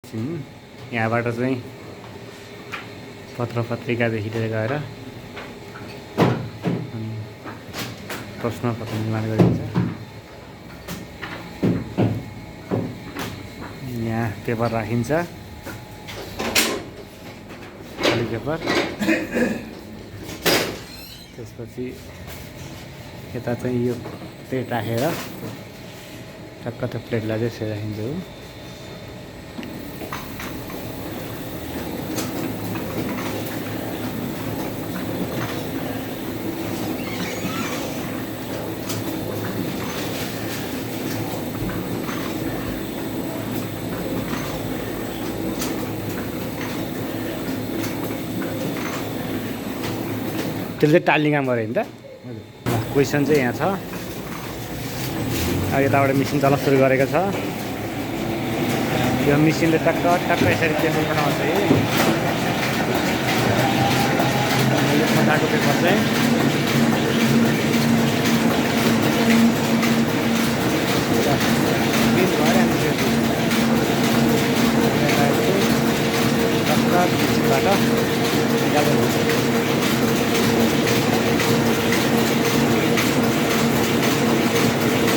एकछिन यहाँबाट चाहिँ पत्र पत्रिकादेखि लिएर गएर अनि प्रश्नपत्र निर्माण गरिन्छ। यहाँ पेपर राखिन्छ, खाली पेपर। त्यसपछि यता चाहिँ यो प्लेट राखेर टक्क त्यो प्लेटलाई चाहिँ यसरी राखिन्छ। त्यसले चाहिँ टाल्ने काम गऱ्यो नि त। क्वेसन चाहिँ यहाँ छ। अब यताबाट मिसिन चल्न सुरु गरेको छ। यो मिसिनले टक्क टक्क यसरी पेपर बनाउँछ। यो पठाएको पेपर चाहिँ